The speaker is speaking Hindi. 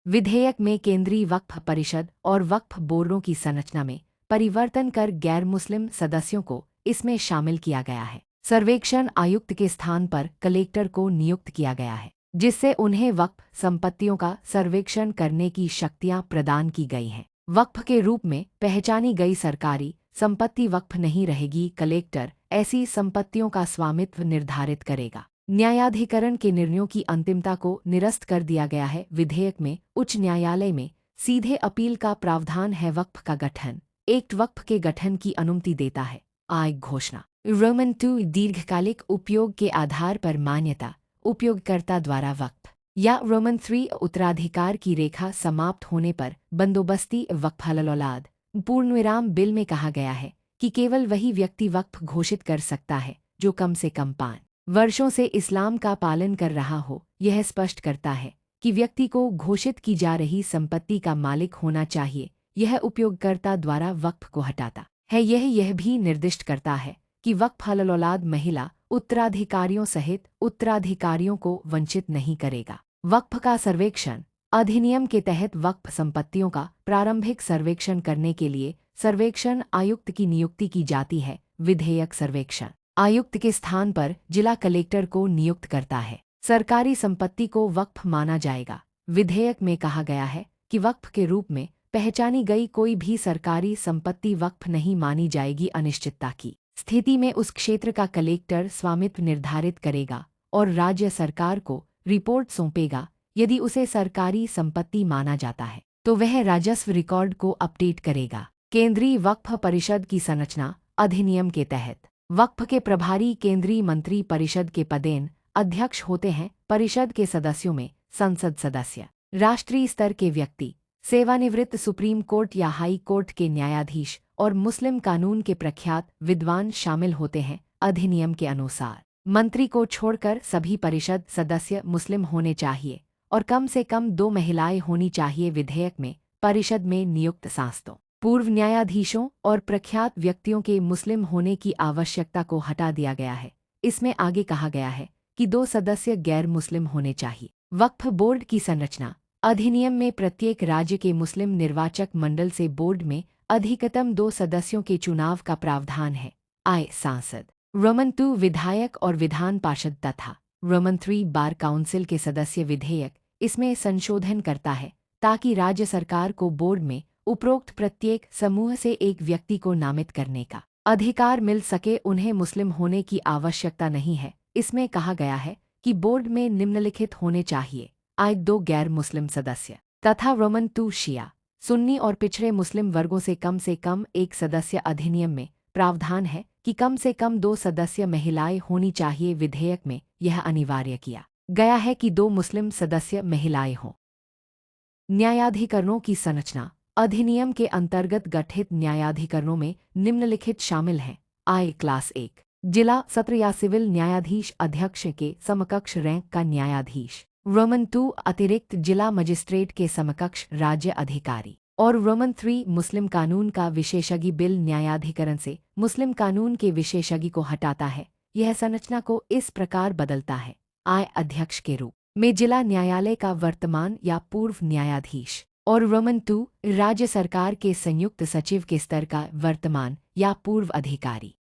विधेयक में केंद्रीय वक्फ परिषद और वक्फ बोर्डों की संरचना में परिवर्तन कर गैर मुस्लिम सदस्यों को इसमें शामिल किया गया है। सर्वेक्षण आयुक्त के स्थान पर कलेक्टर को नियुक्त किया गया है, जिससे उन्हें वक्फ संपत्तियों का सर्वेक्षण करने की शक्तियां प्रदान की गई हैं। वक्फ के रूप में पहचानी गई सरकारी संपत्ति वक्फ नहीं रहेगी। कलेक्टर ऐसी संपत्तियों का स्वामित्व निर्धारित करेगा। न्यायाधिकरण के निर्णयों की अंतिमता को निरस्त कर दिया गया है। विधेयक में उच्च न्यायालय में सीधे अपील का प्रावधान है। वक्फ का गठन एक्ट वक्फ के गठन की अनुमति देता है। आय घोषणा रोमन 2 दीर्घकालिक उपयोग के आधार पर मान्यता उपयोगकर्ता द्वारा वक्फ या रोमन 3 उत्तराधिकार की रेखा समाप्त होने पर बंदोबस्ती वक्फ हलौलाद पूर्णविराम बिल में कहा गया है कि केवल वही व्यक्ति वक्फ घोषित कर सकता है जो कम से कम 5 वर्षों से इस्लाम का पालन कर रहा हो। यह स्पष्ट करता है कि व्यक्ति को घोषित की जा रही संपत्ति का मालिक होना चाहिए। यह उपयोगकर्ता द्वारा वक्फ को हटाता है। यह भी निर्दिष्ट करता है कि वक्फ हलौलाद महिला उत्तराधिकारियों सहित उत्तराधिकारियों को वंचित नहीं करेगा। वक्फ का सर्वेक्षण अधिनियम के तहत वक्फ संपत्तियों का प्रारंभिक सर्वेक्षण करने के लिए सर्वेक्षण आयुक्त की नियुक्ति की जाती है। विधेयक सर्वेक्षण आयुक्त के स्थान पर जिला कलेक्टर को नियुक्त करता है। सरकारी संपत्ति को वक्फ माना जाएगा। विधेयक में कहा गया है कि वक्फ के रूप में पहचानी गई कोई भी सरकारी संपत्ति वक्फ नहीं मानी जाएगी। अनिश्चितता की स्थिति में उस क्षेत्र का कलेक्टर स्वामित्व निर्धारित करेगा और राज्य सरकार को रिपोर्ट सौंपेगा। यदि उसे सरकारी संपत्ति माना जाता है तो वह राजस्व रिकॉर्ड को अपडेट करेगा। केंद्रीय वक्फ परिषद की संरचना अधिनियम के तहत वक्फ के प्रभारी केंद्रीय मंत्री परिषद के पदेन अध्यक्ष होते हैं। परिषद के सदस्यों में संसद सदस्य, राष्ट्रीय स्तर के व्यक्ति, सेवानिवृत्त सुप्रीम कोर्ट या हाई कोर्ट के न्यायाधीश और मुस्लिम कानून के प्रख्यात विद्वान शामिल होते हैं। अधिनियम के अनुसार मंत्री को छोड़कर सभी परिषद सदस्य मुस्लिम होने चाहिए और कम से कम 2 महिलाएं होनी चाहिए। विधेयक में परिषद में नियुक्त सांसदों, पूर्व न्यायाधीशों और प्रख्यात व्यक्तियों के मुस्लिम होने की आवश्यकता को हटा दिया गया है। इसमें आगे कहा गया है कि 2 सदस्य गैर मुस्लिम होने चाहिए। वक्फ बोर्ड की संरचना अधिनियम में प्रत्येक राज्य के मुस्लिम निर्वाचक मंडल से बोर्ड में अधिकतम 2 सदस्यों के चुनाव का प्रावधान है। आय सांसद, रोमन 2 विधायक और विधान पार्षद तथा रोमन 3 बार काउंसिल के सदस्य। विधेयक इसमें संशोधन करता है ताकि राज्य सरकार को बोर्ड में उपरोक्त प्रत्येक समूह से एक व्यक्ति को नामित करने का अधिकार मिल सके। उन्हें मुस्लिम होने की आवश्यकता नहीं है। इसमें कहा गया है कि बोर्ड में निम्नलिखित होने चाहिए: आय 2 गैर मुस्लिम सदस्य तथा रोमन 2 शिया, सुन्नी और पिछड़े मुस्लिम वर्गों से कम 1 सदस्य। अधिनियम में प्रावधान है कि कम से कम 2 सदस्य महिलाएं होनी चाहिए। विधेयक में यह अनिवार्य किया गया है कि 2 मुस्लिम सदस्य महिलाएं हों। न्यायाधिकरणों की संरचना अधिनियम के अंतर्गत गठित न्यायाधिकरणों में निम्नलिखित शामिल हैं: आय क्लास 1 जिला सत्र या सिविल न्यायाधीश अध्यक्ष के समकक्ष रैंक का न्यायाधीश, रोमन 2 अतिरिक्त जिला मजिस्ट्रेट के समकक्ष राज्य अधिकारी और रोमन 3 मुस्लिम कानून का विशेषज्ञ। बिल न्यायाधिकरण से मुस्लिम कानून के विशेषज्ञ को हटाता है। यह संरचना को इस प्रकार बदलता है: आय अध्यक्ष के रूप में जिला न्यायालय का वर्तमान या पूर्व न्यायाधीश और रोमन 2 राज्य सरकार के संयुक्त सचिव के स्तर का वर्तमान या पूर्व अधिकारी।